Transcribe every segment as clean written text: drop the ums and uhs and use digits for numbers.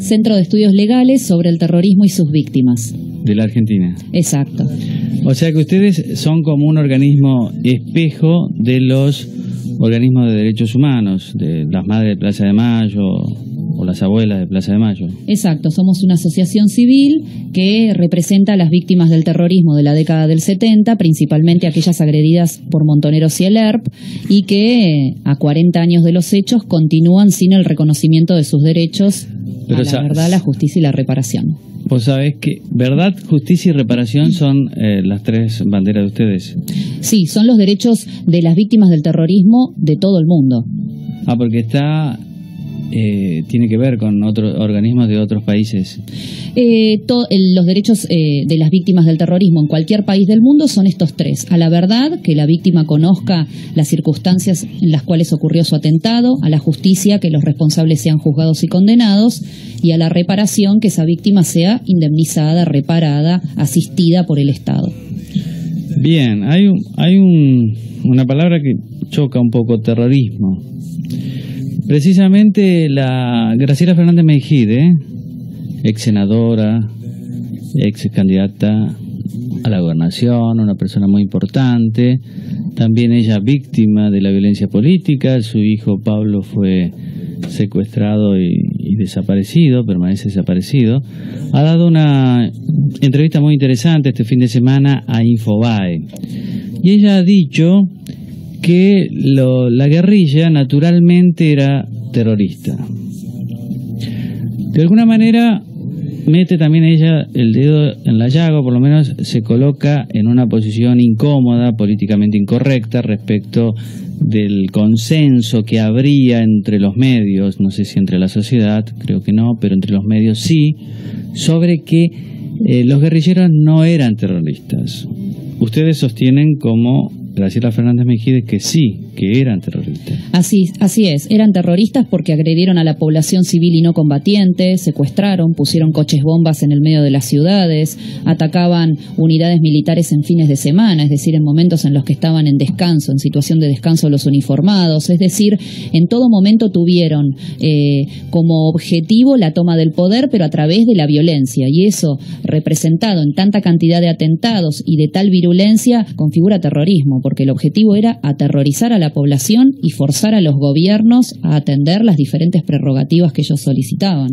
Centro de Estudios Legales sobre el Terrorismo y sus Víctimas. De la Argentina. Exacto. O sea que ustedes son como un organismo espejo de los organismos de derechos humanos, de las madres de Plaza de Mayo o las abuelas de Plaza de Mayo. Exacto, somos una asociación civil que representa a las víctimas del terrorismo de la década del 70, principalmente aquellas agredidas por Montoneros y el ERP, y que a 40 años de los hechos continúan sin el reconocimiento de sus derechos a la verdad, la justicia y la reparación. Vos sabés que verdad, justicia y reparación son las tres banderas de ustedes. Sí, son los derechos de las víctimas del terrorismo de todo el mundo. Ah, porque tiene que ver con otros organismos de otros países. Los derechos de las víctimas del terrorismo en cualquier país del mundo son estos tres. A la verdad, que la víctima conozca las circunstancias en las cuales ocurrió su atentado; a la justicia, que los responsables sean juzgados y condenados; y a la reparación, que esa víctima sea indemnizada, reparada, asistida por el Estado. Bien, hay una palabra que choca un poco: terrorismo. Precisamente la Graciela Fernández Mejide, ex senadora, ex candidata a la gobernación, una persona muy importante, también ella víctima de la violencia política. Su hijo Pablo fue secuestrado y desaparecido, permanece desaparecido. Ha dado una entrevista muy interesante este fin de semana a Infobae, y ella ha dicho que la guerrilla naturalmente era terrorista. De alguna manera mete también ella el dedo en la llaga, o por lo menos se coloca en una posición incómoda, políticamente incorrecta, respecto del consenso que habría entre los medios, no sé si entre la sociedad, creo que no, pero entre los medios sí, sobre que los guerrilleros no eran terroristas. Ustedes sostienen, como Graciela Fernández Mejide, que sí, que eran terroristas. Así es, eran terroristas porque agredieron a la población civil y no combatiente, secuestraron, pusieron coches bombas en el medio de las ciudades, atacaban unidades militares en fines de semana, es decir, en momentos en los que estaban en descanso, en situación de descanso los uniformados, es decir, en todo momento tuvieron como objetivo la toma del poder, pero a través de la violencia, y eso, representado en tanta cantidad de atentados y de tal virulencia, configura terrorismo, porque el objetivo era aterrorizar a la población y forzar a los gobiernos a atender las diferentes prerrogativas que ellos solicitaban.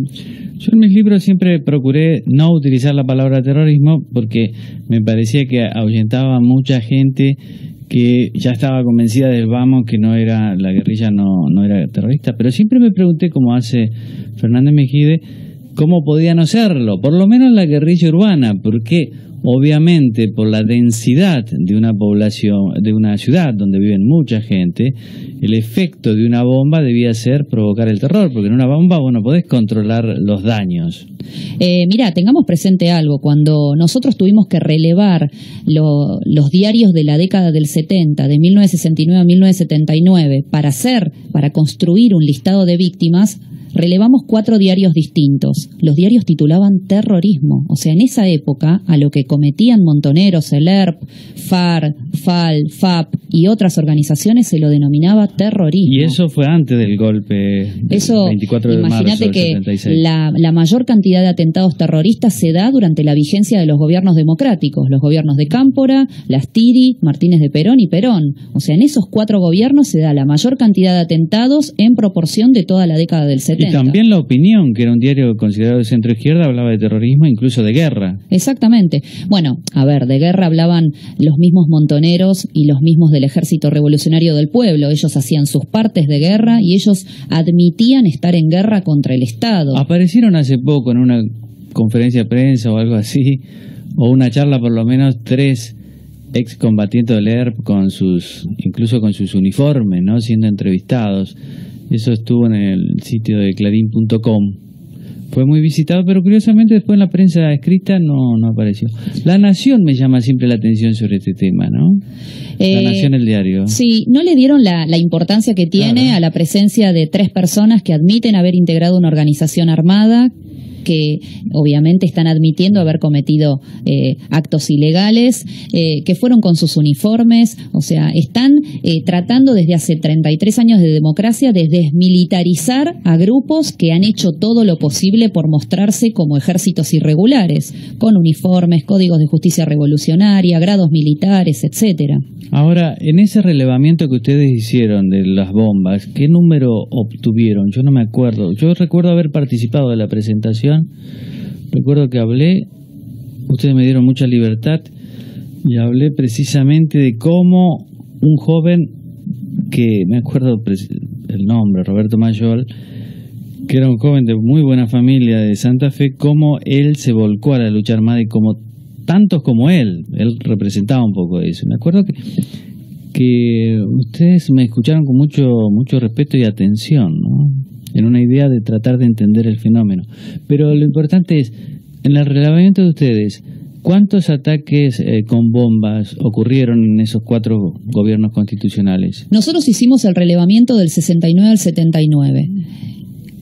Yo en mis libros siempre procuré no utilizar la palabra terrorismo porque me parecía que ahuyentaba a mucha gente que ya estaba convencida del vamos, que no era, la guerrilla no era terrorista, pero siempre me pregunté, como hace Fernández Mejide, cómo podía no serlo, por lo menos la guerrilla urbana, porque obviamente por la densidad de una población, de una ciudad donde viven mucha gente, el efecto de una bomba debía ser provocar el terror, porque en una bomba vos no podés controlar los daños. Mirá, tengamos presente algo: cuando nosotros tuvimos que relevar los diarios de la década del 70, de 1969 a 1979, para construir un listado de víctimas, relevamos 4 diarios distintos. Los diarios titulaban terrorismo. O sea, en esa época, a lo que cometían Montoneros, el ERP, FARC, FAL, FAP y otras organizaciones se lo denominaba terrorismo. Y eso fue antes del golpe eso, 24 de marzo del 76. Imagínate que la mayor cantidad de atentados terroristas se da durante la vigencia de los gobiernos democráticos, los gobiernos de Cámpora, Lastiri, Martínez de Perón y Perón. O sea, en esos 4 gobiernos se da la mayor cantidad de atentados en proporción de toda la década del 70. Y también La Opinión, que era un diario considerado de centro-izquierda, hablaba de terrorismo, incluso de guerra. Exactamente. Bueno, a ver, de guerra hablaban los mismos Montoneros y los mismos del Ejército Revolucionario del Pueblo. Ellos hacían sus partes de guerra y ellos admitían estar en guerra contra el Estado. Aparecieron hace poco en una conferencia de prensa o algo así, o una charla por lo menos, 3 excombatientes del ERP incluso con sus uniformes, ¿no?, siendo entrevistados. Eso estuvo en el sitio de clarín.com. Fue muy visitado, pero curiosamente después en la prensa escrita no apareció. La Nación me llama siempre la atención sobre este tema, ¿no? La Nación, el diario. Sí, no le dieron la importancia que tiene a la presencia de 3 personas que admiten haber integrado una organización armada, que obviamente están admitiendo haber cometido actos ilegales, que fueron con sus uniformes, o sea, están tratando desde hace 33 años de democracia de desmilitarizar a grupos que han hecho todo lo posible por mostrarse como ejércitos irregulares, con uniformes, códigos de justicia revolucionaria, grados militares, etcétera. Ahora, en ese relevamiento que ustedes hicieron de las bombas, ¿qué número obtuvieron? Yo no me acuerdo. Yo recuerdo haber participado de la presentación, recuerdo que hablé, ustedes me dieron mucha libertad y hablé precisamente de cómo un joven que, me acuerdo el nombre, Roberto Mayol, que era un joven de muy buena familia de Santa Fe, cómo él se volcó a la lucha armada y como tantos como él representaba un poco de eso. Me acuerdo que ustedes me escucharon con mucho respeto y atención, ¿no? En una idea de tratar de entender el fenómeno. Pero lo importante es, en el relevamiento de ustedes, ¿cuántos ataques con bombas ocurrieron en esos 4 gobiernos constitucionales? Nosotros hicimos el relevamiento del 69 al 79.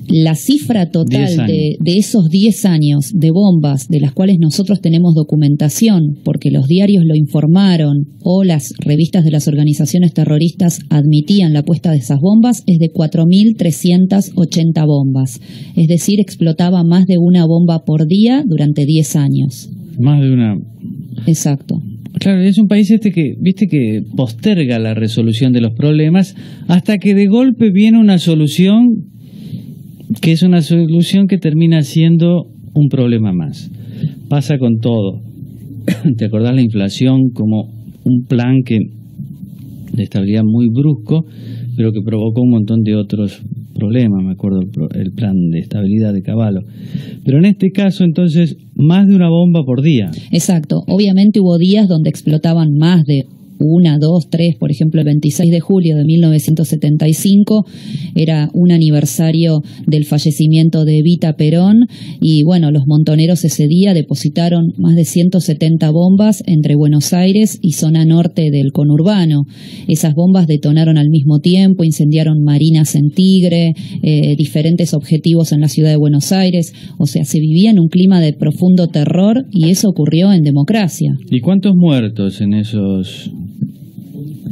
La cifra total de esos 10 años de bombas, de las cuales nosotros tenemos documentación, porque los diarios lo informaron o las revistas de las organizaciones terroristas admitían la puesta de esas bombas, es de 4.380 bombas. Es decir, explotaba más de una bomba por día durante 10 años. Más de una. Exacto. Claro, es un país que posterga la resolución de los problemas hasta que de golpe viene una solución que es una solución que termina siendo un problema más. Pasa con todo. ¿Te acordás la inflación como un plan de estabilidad muy brusco, pero que provocó un montón de otros problemas? Me acuerdo el plan de estabilidad de Cavallo. Pero en este caso, entonces, más de una bomba por día. Exacto. Obviamente hubo días donde explotaban más de 1, 2, 3, por ejemplo, el 26 de julio de 1975 era un aniversario del fallecimiento de Evita Perón y bueno, los montoneros ese día depositaron más de 170 bombas entre Buenos Aires y zona norte del conurbano. Esas bombas detonaron al mismo tiempo, incendiaron marinas en Tigre, diferentes objetivos en la ciudad de Buenos Aires, o sea, se vivía en un clima de profundo terror y eso ocurrió en democracia. ¿Y cuántos muertos en esos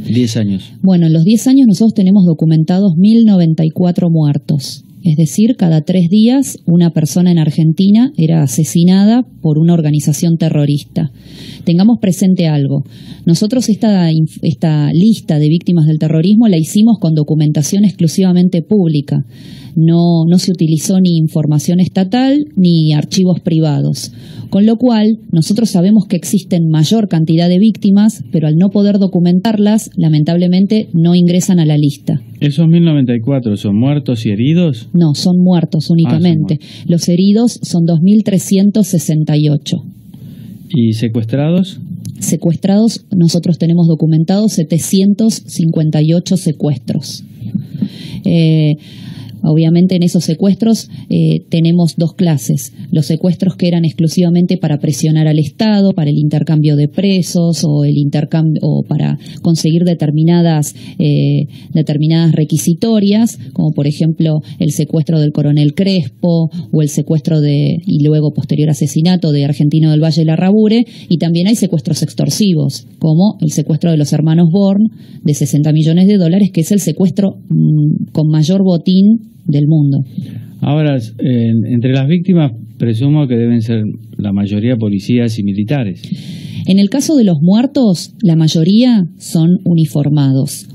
10 años? Bueno, en los 10 años nosotros tenemos documentados 1.094 muertos. Es decir, cada 3 días una persona en Argentina era asesinada por una organización terrorista. Tengamos presente algo. Nosotros esta lista de víctimas del terrorismo la hicimos con documentación exclusivamente pública. No se utilizó ni información estatal ni archivos privados. Con lo cual, nosotros sabemos que existen mayor cantidad de víctimas, pero al no poder documentarlas, lamentablemente no ingresan a la lista. ¿Esos 1.094 son muertos y heridos? No, son muertos únicamente. Son muertos. Los heridos son 2.368. ¿Y secuestrados? Secuestrados, nosotros tenemos documentados 758 secuestros. Obviamente en esos secuestros tenemos 2 clases. Los secuestros que eran exclusivamente para presionar al Estado, para el intercambio de presos o para conseguir determinadas requisitorias, como por ejemplo el secuestro del coronel Crespo o el secuestro y luego posterior asesinato de Argentino del Valle Larrabure, y también hay secuestros extorsivos, como el secuestro de los hermanos Born de $60 millones, que es el secuestro con mayor botín del mundo. Ahora, entre las víctimas presumo que deben ser la mayoría policías y militares. En el caso de los muertos, la mayoría son uniformados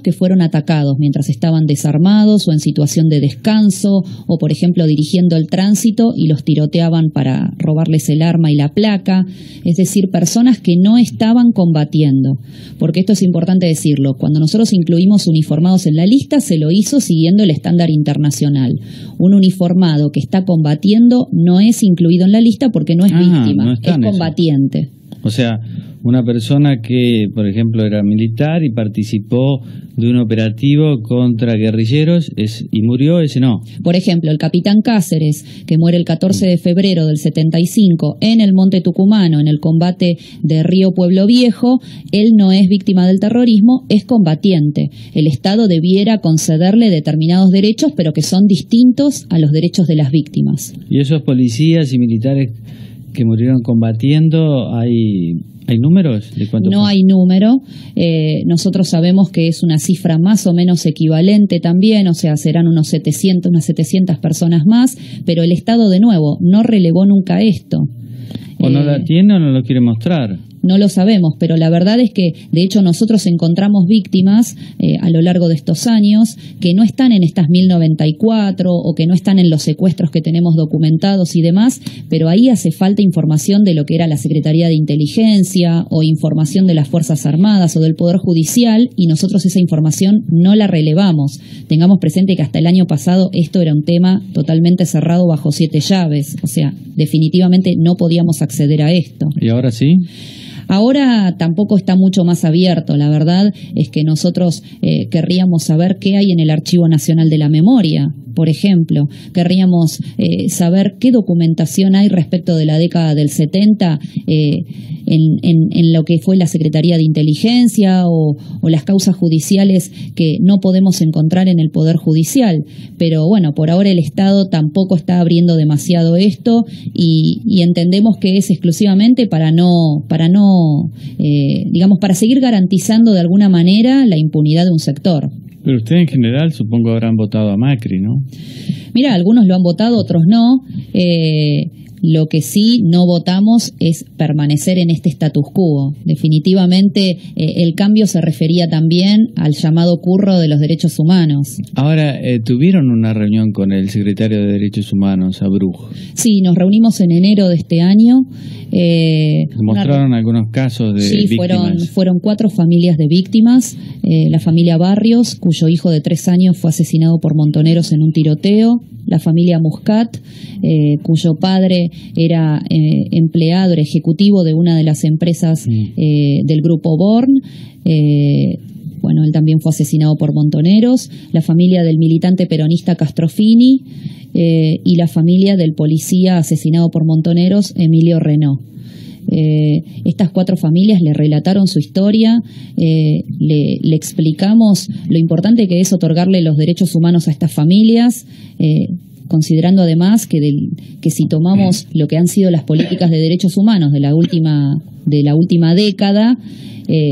que fueron atacados mientras estaban desarmados o en situación de descanso o, por ejemplo, dirigiendo el tránsito y los tiroteaban para robarles el arma y la placa, es decir, personas que no estaban combatiendo, porque esto es importante decirlo, cuando nosotros incluimos uniformados en la lista se lo hizo siguiendo el estándar internacional. Un uniformado que está combatiendo no es incluido en la lista porque no es víctima, no es combatiente. O sea, una persona que, por ejemplo, era militar y participó de un operativo contra guerrilleros y murió, ese no. Por ejemplo, el capitán Cáceres, que muere el 14 de febrero del 75 en el Monte Tucumano, en el combate de Río Pueblo Viejo, él no es víctima del terrorismo, es combatiente. El Estado debiera concederle determinados derechos, pero que son distintos a los derechos de las víctimas. ¿Y esos policías y militares que murieron combatiendo, hay ¿Hay números de cuánto No fue? hay número. Nosotros sabemos que es una cifra más o menos equivalente también, o sea, serán unas 700 personas más, pero el Estado, de nuevo, no relevó nunca esto. ¿O no la tiene o no lo quiere mostrar? No lo sabemos, pero la verdad es que, de hecho, nosotros encontramos víctimas a lo largo de estos años que no están en estas 1094 o que no están en los secuestros que tenemos documentados y demás, pero ahí hace falta información de lo que era la Secretaría de Inteligencia o información de las Fuerzas Armadas o del Poder Judicial, y nosotros esa información no la relevamos. Tengamos presente que hasta el año pasado esto era un tema totalmente cerrado bajo 7 llaves, o sea, definitivamente no podíamos acceder a esto. ¿Y ahora sí? Ahora tampoco está mucho más abierto. La verdad es que nosotros querríamos saber qué hay en el Archivo Nacional de la Memoria, por ejemplo. Querríamos saber qué documentación hay respecto de la década del 70 en lo que fue la Secretaría de Inteligencia o las causas judiciales que no podemos encontrar en el Poder Judicial. Pero bueno, por ahora el Estado tampoco está abriendo demasiado esto y entendemos que es exclusivamente para seguir garantizando de alguna manera la impunidad de un sector. Pero ustedes en general supongo habrán votado a Macri, ¿no? Mira, algunos lo han votado, otros no. Lo que sí no votamos es permanecer en este status quo. Definitivamente el cambio se refería también al llamado curro de los derechos humanos. Ahora, tuvieron una reunión con el secretario de Derechos Humanos, Abruj. Sí, nos reunimos en enero de este año. Mostraron algunos casos de víctimas. Sí, fueron 4 familias de víctimas. La familia Barrios, cuyo hijo de 3 años fue asesinado por montoneros en un tiroteo. La familia Muscat, cuyo padre era empleado, era ejecutivo de una de las empresas del grupo Born. Bueno, él también fue asesinado por montoneros. La familia del militante peronista Castrofini y la familia del policía asesinado por montoneros, Emilio Renault. Estas 4 familias le relataron su historia, le explicamos lo importante que es otorgarle los derechos humanos a estas familias, considerando además que si tomamos lo que han sido las políticas de derechos humanos de la última década,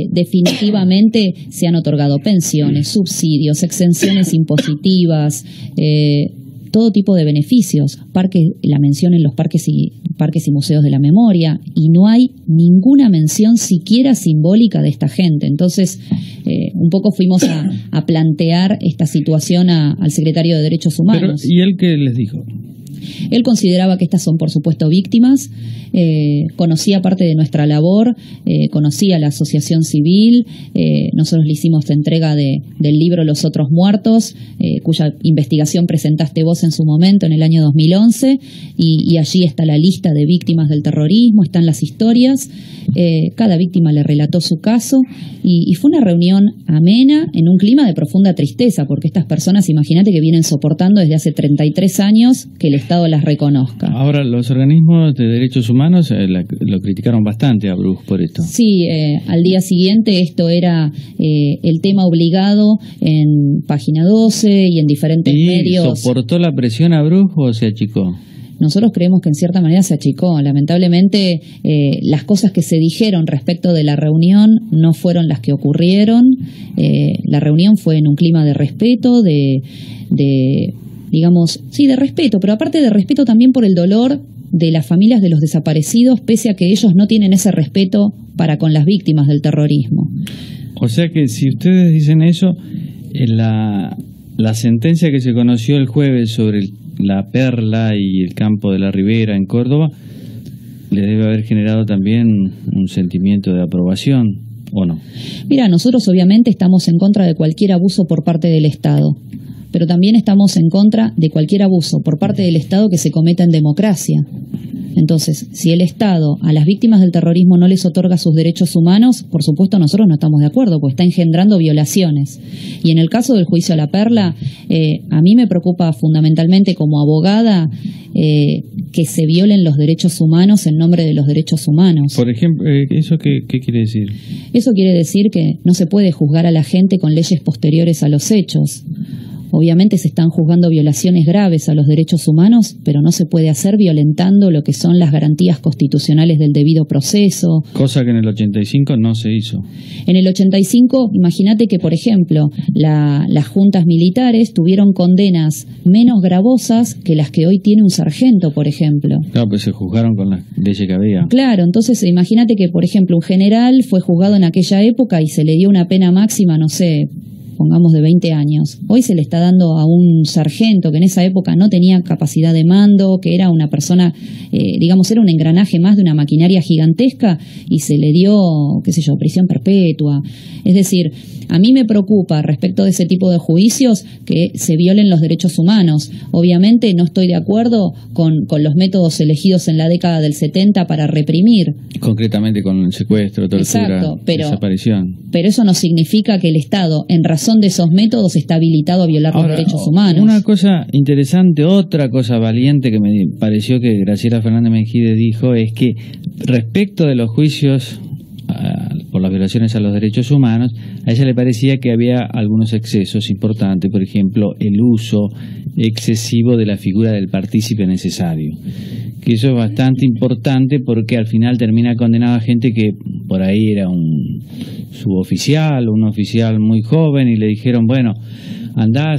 definitivamente se han otorgado pensiones, subsidios, exenciones impositivas, todo tipo de beneficios, la mención en los parques y museos de la memoria, y no hay ninguna mención siquiera simbólica de esta gente. Entonces, un poco fuimos a plantear esta situación al secretario de Derechos Humanos. Pero, ¿y él qué les dijo? Él consideraba que estas son, por supuesto, víctimas, conocía parte de nuestra labor, conocía la asociación civil, nosotros le hicimos entrega del libro Los Otros Muertos, cuya investigación presentaste vos en su momento, en el año 2011, y allí está la lista de víctimas del terrorismo, están las historias, cada víctima le relató su caso, y fue una reunión amena en un clima de profunda tristeza, porque estas personas, imagínate que vienen soportando desde hace 33 años que el Estado las reconozca. Ahora, los organismos de derechos humanos lo criticaron bastante a Bruj por esto. Sí, al día siguiente esto era el tema obligado en Página 12 y en diferentes medios. ¿Soportó la presión a Bruj o se achicó? Nosotros creemos que en cierta manera se achicó. Lamentablemente, las cosas que se dijeron respecto de la reunión no fueron las que ocurrieron. La reunión fue en un clima de respeto, digamos, sí, de respeto, pero aparte de respeto también por el dolor de las familias de los desaparecidos, pese a que ellos no tienen ese respeto para con las víctimas del terrorismo. O sea que si ustedes dicen eso, la sentencia que se conoció el jueves sobre la Perla y el campo de la Ribera en Córdoba, le debe haber generado también un sentimiento de aprobación, ¿o no? Mira, nosotros obviamente estamos en contra de cualquier abuso por parte del Estado, pero también estamos en contra de cualquier abuso por parte del Estado que se cometa en democracia. Entonces, si el Estado a las víctimas del terrorismo no les otorga sus derechos humanos, por supuesto nosotros no estamos de acuerdo, porque está engendrando violaciones. Y en el caso del juicio a la Perla, a mí me preocupa fundamentalmente como abogada que se violen los derechos humanos en nombre de los derechos humanos. Por ejemplo, ¿eso qué quiere decir? Eso quiere decir que no se puede juzgar a la gente con leyes posteriores a los hechos. obviamente se están juzgando violaciones graves a los derechos humanos, pero no se puede hacer violentando lo que son las garantías constitucionales del debido proceso. Cosa que en el 85 no se hizo. En el 85, imagínate que, por ejemplo, las juntas militares tuvieron condenas menos gravosas que las que hoy tiene un sargento, por ejemplo. Claro, pues se juzgaron con las leyes que había. Claro, entonces imagínate que, por ejemplo, un general fue juzgado en aquella época y se le dio una pena máxima, no sé, pongamos de 20 años. Hoy se le está dando a un sargento que en esa época no tenía capacidad de mando, que era una persona, digamos, era un engranaje más de una maquinaria gigantesca, y se le dio, qué sé yo, prisión perpetua. Es decir, a mí me preocupa respecto de ese tipo de juicios que se violen los derechos humanos. Obviamente no estoy de acuerdo con los métodos elegidos en la década del 70 para reprimir. Concretamente con el secuestro, tortura, desaparición. Pero eso no significa que el Estado, en razón de esos métodos, está habilitado a violar los derechos humanos. Una cosa interesante, otra cosa valiente que me pareció que Graciela Fernández Mejide dijo, es que respecto de los juicios por las violaciones a los derechos humanos, a ella le parecía que había algunos excesos importantes, por ejemplo, el uso excesivo de la figura del partícipe necesario, que eso es bastante importante porque al final termina condenado a gente que por ahí era un suboficial o un oficial muy joven y le dijeron, bueno, andá,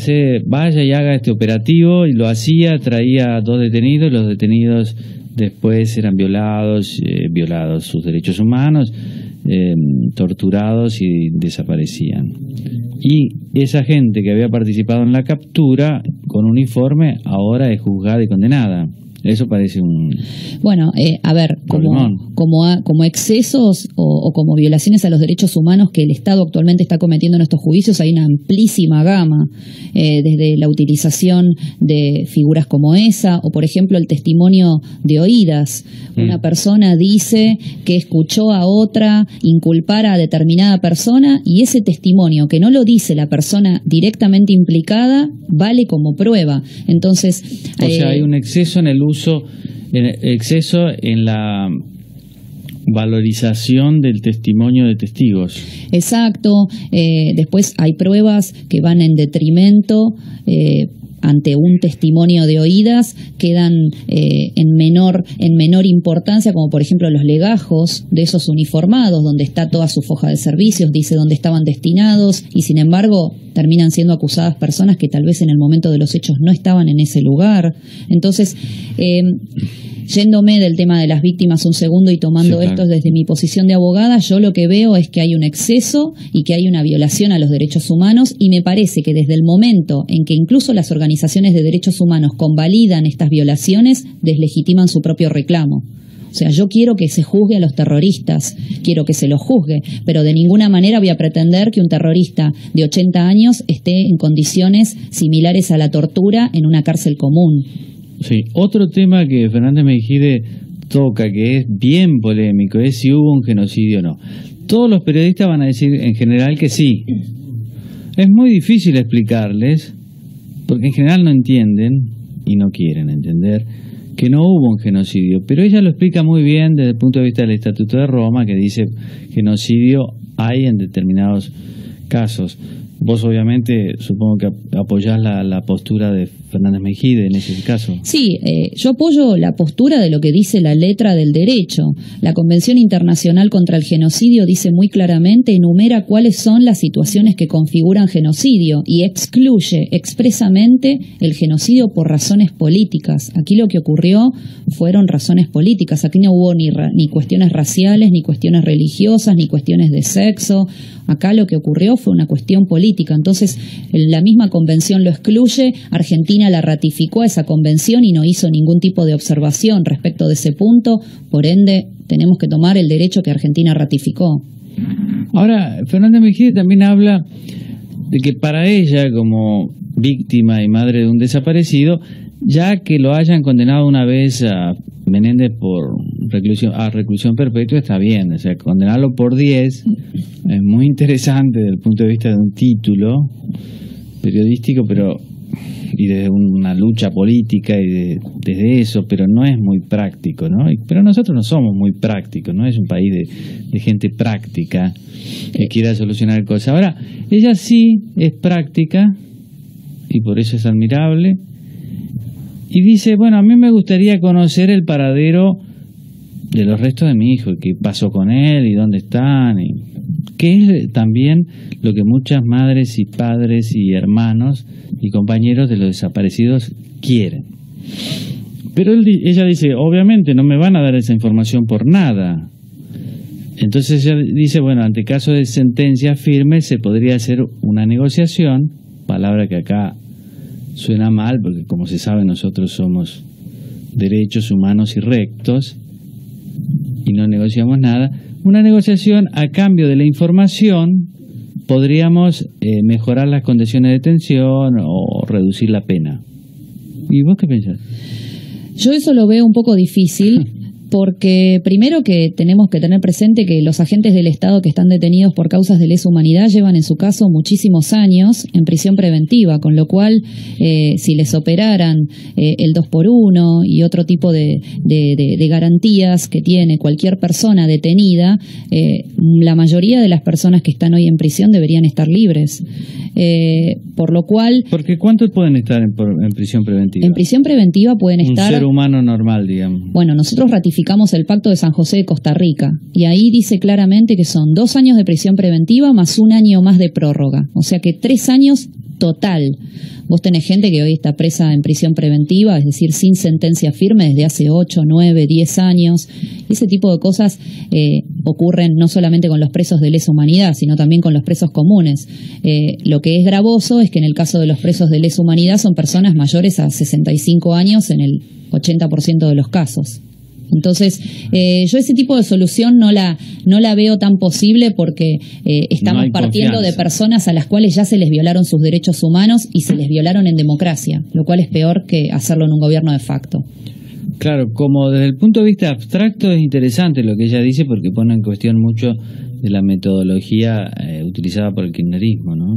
vaya y haga este operativo, y lo hacía, traía a 2 detenidos, los detenidos después eran violados sus derechos humanos, torturados y desaparecían. Y esa gente que había participado en la captura con uniforme ahora es juzgada y condenada. Eso parece un... Bueno, a ver, como excesos o como violaciones a los derechos humanos que el Estado actualmente está cometiendo en estos juicios, hay una amplísima gama, desde la utilización de figuras como esa, o por ejemplo el testimonio de oídas. Una persona dice que escuchó a otra inculpar a determinada persona, y ese testimonio, que no lo dice la persona directamente implicada, vale como prueba. Entonces, o sea, hay un exceso en el uso, exceso en la valorización del testimonio de testigos. Exacto. Después hay pruebas que van en detrimento, ante un testimonio de oídas, quedan en menor importancia, como por ejemplo los legajos de esos uniformados, donde está toda su foja de servicios, dice dónde estaban destinados, y sin embargo terminan siendo acusadas personas que tal vez en el momento de los hechos no estaban en ese lugar. Entonces, yéndome del tema de las víctimas un segundo y tomando esto desde mi posición de abogada, yo lo que veo es que hay un exceso y que hay una violación a los derechos humanos, y me parece que desde el momento en que incluso las organizaciones de derechos humanos convalidan estas violaciones, deslegitiman su propio reclamo. O sea, yo quiero que se juzgue a los terroristas, quiero que se los juzgue, pero de ninguna manera voy a pretender que un terrorista de 80 años esté en condiciones similares a la tortura en una cárcel común. Sí, otro tema que Fernández Mejide toca, que es bien polémico, es si hubo un genocidio o no. Todos los periodistas van a decir en general que sí. Es muy difícil explicarles, porque en general no entienden y no quieren entender que no hubo un genocidio, pero ella lo explica muy bien desde el punto de vista del Estatuto de Roma, que dice genocidio hay en determinados casos. Vos obviamente supongo que apoyás la postura de Fernández Mejide en ese caso. Sí, yo apoyo la postura de lo que dice la letra del derecho. La Convención Internacional contra el Genocidio dice muy claramente, enumera cuáles son las situaciones que configuran genocidio y excluye expresamente el genocidio por razones políticas. Aquí lo que ocurrió fueron razones políticas. Aquí no hubo ni cuestiones raciales, ni cuestiones religiosas, ni cuestiones de sexo. Acá lo que ocurrió fue una cuestión política. Entonces, la misma convención lo excluye. Argentina la ratificó a esa convención y no hizo ningún tipo de observación respecto de ese punto. Por ende, tenemos que tomar el derecho que Argentina ratificó. Ahora, Fernández Mejide también habla de que para ella, como víctima y madre de un desaparecido, ya que lo hayan condenado una vez a Menéndez por reclusión perpetua, está bien. O sea, condenarlo por 10 es muy interesante desde el punto de vista de un título periodístico, pero y de una lucha política y desde eso, pero no es muy práctico, ¿no? Pero nosotros no somos muy prácticos, no es un país de gente práctica que quiera solucionar cosas. Ahora, ella sí es práctica y por eso es admirable. Y dice, bueno, a mí me gustaría conocer el paradero de los restos de mi hijo, y qué pasó con él y dónde están, y que es también lo que muchas madres y padres y hermanos y compañeros de los desaparecidos quieren. Pero ella dice, obviamente no me van a dar esa información por nada. Entonces ella dice, bueno, ante caso de sentencia firme se podría hacer una negociación, palabra que acá suena mal, porque como se sabe nosotros somos derechos humanos y rectos y no negociamos nada. Una negociación a cambio de la información podríamos mejorar las condiciones de detención o reducir la pena. ¿Y vos qué pensás? Yo eso lo veo un poco difícil. Porque primero que tenemos que tener presente que los agentes del Estado que están detenidos por causas de lesa humanidad llevan en su caso muchísimos años en prisión preventiva, con lo cual si les operaran el 2x1 y otro tipo de garantías que tiene cualquier persona detenida, la mayoría de las personas que están hoy en prisión deberían estar libres. Por lo cual... Porque ¿cuántos pueden estar en prisión preventiva? En prisión preventiva pueden estar... Un ser humano normal, digamos. Bueno, nosotros ratificamos el Pacto de San José de Costa Rica y ahí dice claramente que son 2 años de prisión preventiva más 1 año más de prórroga, o sea que 3 años total. Vos tenés gente que hoy está presa en prisión preventiva, es decir, sin sentencia firme desde hace 8, 9, 10 años. Ese tipo de cosas ocurren no solamente con los presos de lesa humanidad, sino también con los presos comunes. Lo que es gravoso es que en el caso de los presos de lesa humanidad son personas mayores a 65 años en el 80% de los casos. Entonces, yo ese tipo de solución no la veo tan posible porque estamos partiendo de personas a las cuales ya se les violaron sus derechos humanos y se les violaron en democracia, lo cual es peor que hacerlo en un gobierno de facto. Claro, como desde el punto de vista abstracto es interesante lo que ella dice porque pone en cuestión mucho de la metodología utilizada por el kirchnerismo, ¿no?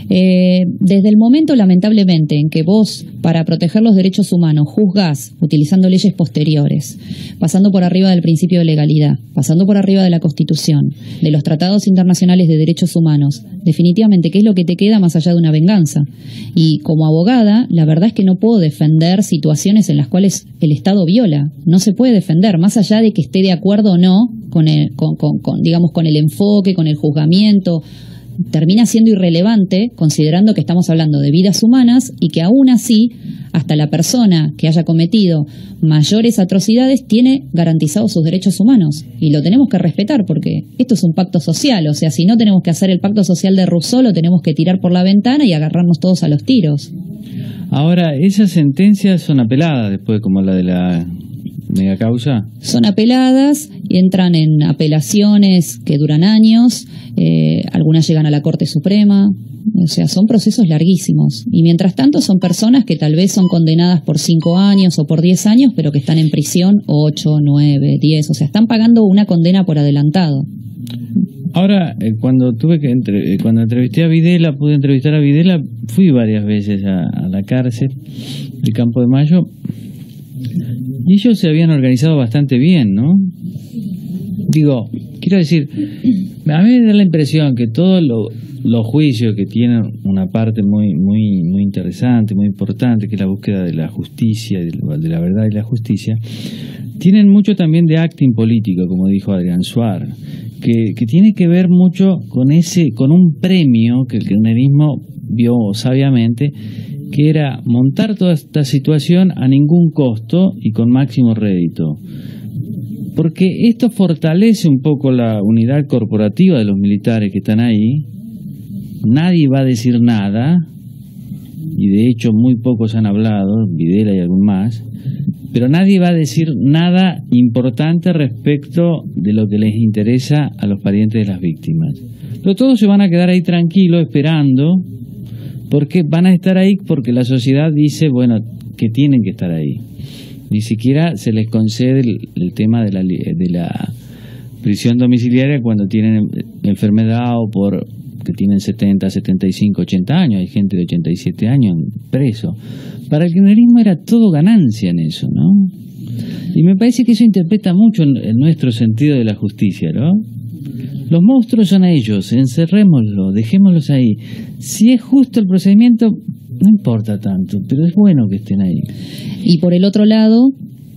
Desde el momento, lamentablemente, en que vos, para proteger los derechos humanos, juzgás utilizando leyes posteriores, pasando por arriba del principio de legalidad, pasando por arriba de la Constitución, de los tratados internacionales de derechos humanos, definitivamente, ¿qué es lo que te queda más allá de una venganza? Y como abogada, la verdad es que no puedo defender situaciones en las cuales el Estado viola. No se puede defender, más allá de que esté de acuerdo o no con el enfoque, con el juzgamiento. Termina siendo irrelevante considerando que estamos hablando de vidas humanas y que aún así hasta la persona que haya cometido mayores atrocidades tiene garantizados sus derechos humanos y lo tenemos que respetar porque esto es un pacto social, o sea, si no tenemos que hacer el pacto social de Rousseau lo tenemos que tirar por la ventana y agarrarnos todos a los tiros. Ahora, esas sentencias son apeladas después como la de la mega causa. Son apeladas y entran en apelaciones que duran años, algunas llegan a la Corte Suprema, o sea, son procesos larguísimos. Y mientras tanto son personas que tal vez son condenadas por 5 años o por 10 años, pero que están en prisión 8, 9, 10, o sea, están pagando una condena por adelantado. Ahora, cuando entrevisté a Videla, pude entrevistar a Videla, fui varias veces a la cárcel de Campo de Mayo. Y ellos se habían organizado bastante bien, ¿no? Digo, quiero decir, a mí me da la impresión que todos los juicios que tienen una parte muy interesante, muy importante, que es la búsqueda de la justicia, de la verdad y la justicia, tienen mucho también de acting político, como dijo Adrián Suárez, que tiene que ver mucho con un premio que el kirchnerismo vio sabiamente, que era montar toda esta situación a ningún costo y con máximo rédito. Porque esto fortalece un poco la unidad corporativa de los militares que están ahí. Nadie va a decir nada, y de hecho muy pocos han hablado, Videla y algún más, pero nadie va a decir nada importante respecto de lo que les interesa a los parientes de las víctimas. Pero todos se van a quedar ahí tranquilos esperando, porque van a estar ahí porque la sociedad dice, bueno, que tienen que estar ahí. Ni siquiera se les concede el tema de la prisión domiciliaria cuando tienen enfermedad o que tienen 70, 75, 80 años. Hay gente de 87 años preso. Para el kirchnerismo era todo ganancia en eso, ¿no? Y me parece que eso interpreta mucho en nuestro sentido de la justicia, ¿no? Los monstruos son ellos, encerrémoslos, dejémoslos ahí. Si es justo el procedimiento, no importa tanto, pero es bueno que estén ahí. Y por el otro lado,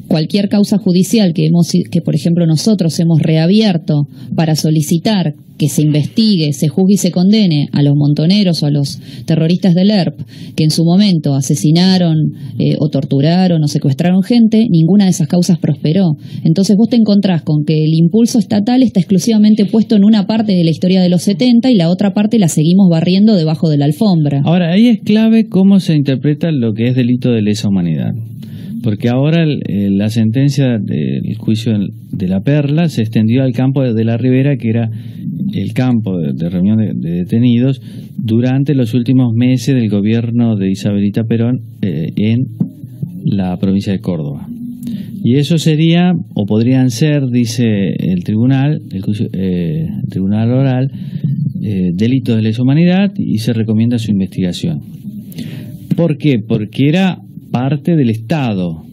cualquier causa judicial que por ejemplo nosotros hemos reabierto para solicitar que se investigue, se juzgue y se condene a los montoneros o a los terroristas del ERP que en su momento asesinaron o torturaron o secuestraron gente, ninguna de esas causas prosperó. Entonces vos te encontrás con que el impulso estatal está exclusivamente puesto en una parte de la historia de los 70 y la otra parte la seguimos barriendo debajo de la alfombra. Ahora, ahí es clave cómo se interpreta lo que es delito de lesa humanidad. Porque ahora la sentencia del juicio de la Perla se extendió al campo de la Ribera, que era el campo de reunión de detenidos durante los últimos meses del gobierno de Isabelita Perón en la provincia de Córdoba. Y eso sería, o podrían ser, dice el tribunal, el tribunal oral, delitos de lesa humanidad, y se recomienda su investigación. ¿Por qué? Porque era parte del Estado.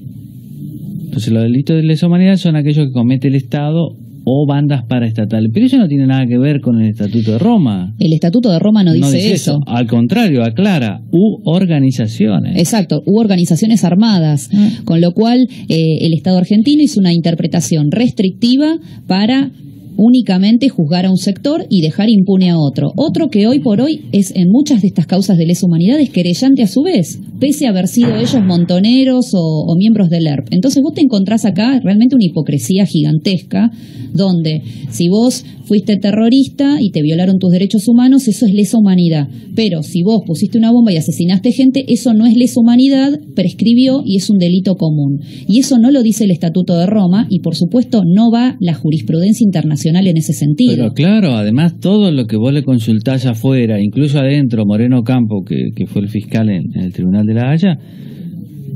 Entonces los delitos de lesa humanidad son aquellos que comete el Estado o bandas paraestatales. Pero eso no tiene nada que ver con el Estatuto de Roma. El Estatuto de Roma no dice eso. Al contrario, aclara, u organizaciones. Exacto, u organizaciones armadas. Con lo cual el Estado argentino hizo una interpretación restrictiva para únicamente juzgar a un sector y dejar impune a otro. Otro que hoy por hoy es en muchas de estas causas de lesa humanidad es querellante a su vez, pese a haber sido ellos montoneros o miembros del ERP. Entonces vos te encontrás acá realmente una hipocresía gigantesca, donde si vos fuiste terrorista y te violaron tus derechos humanos, eso es lesa humanidad. Pero si vos pusiste una bomba y asesinaste gente, eso no es lesa humanidad, prescribió y es un delito común. Y eso no lo dice el Estatuto de Roma y por supuesto no va la jurisprudencia internacional en ese sentido. Pero claro, además todo lo que vos le consultás afuera, incluso adentro, Moreno Campo, que fue el fiscal en el Tribunal de La Haya,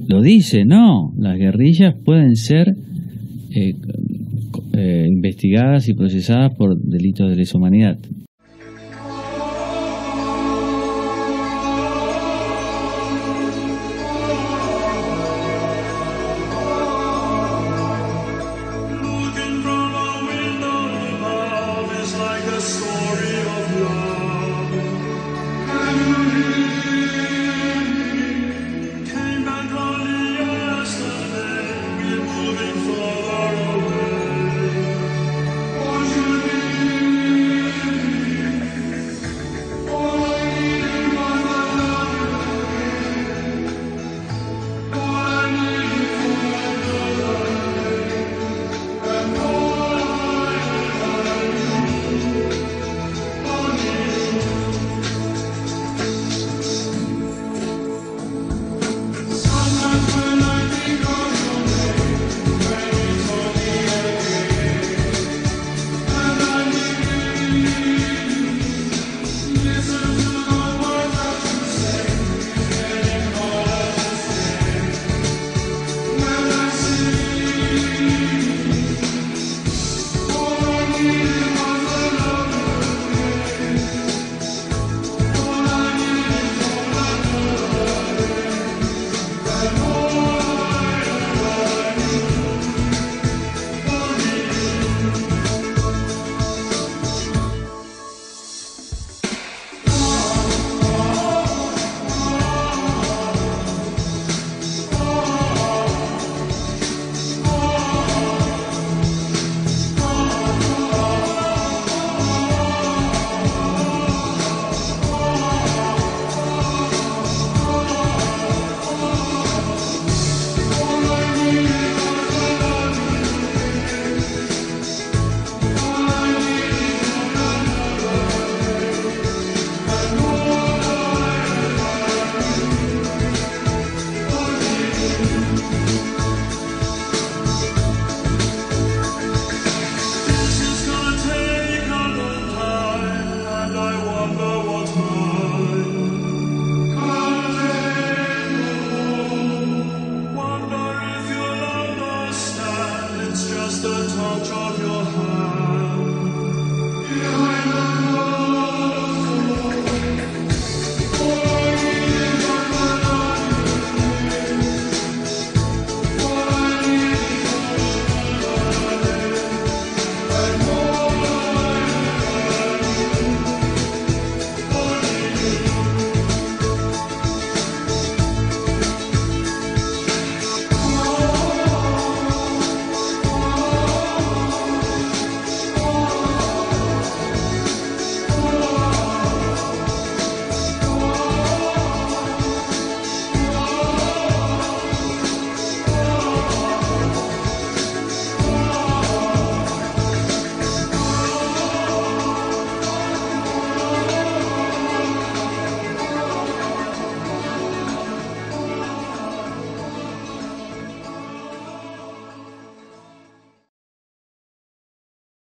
lo dice, no, las guerrillas pueden ser investigadas y procesadas por delitos de lesa humanidad.